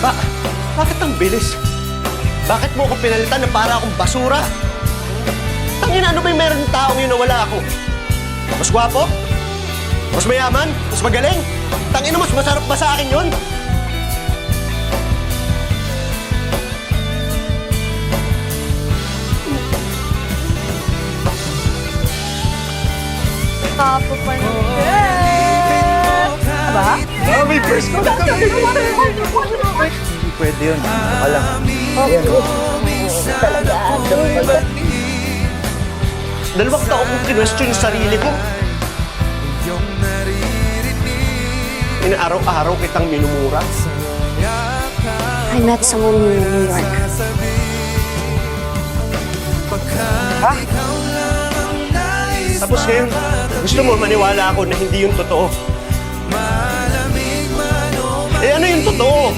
Ba bakit ang bilis? Bakit mo ako pinalitan na para akong basura? Tangina, ano ba yung meron ng taong yun na wala ako? Mas gwapo? Mas mayaman? Mas magaling? Tangina, mas masarap ba sa akin yun? Tapo pa ng girl! Aba? May first ko na kami! Hindi pwede yun. Baka lang. Dalawang taon kong kinwestiyon yung sarili ko. Inaaraw-araw kitang minumura. I met someone new in New York. Ha? Tapos ngayon, gusto mo maniwala ako na hindi yung totoo. Eh ano yung totoo?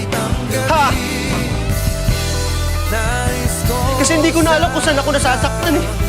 Ha? Kasi hindi ko na alam kung saan ako nasasaktan eh.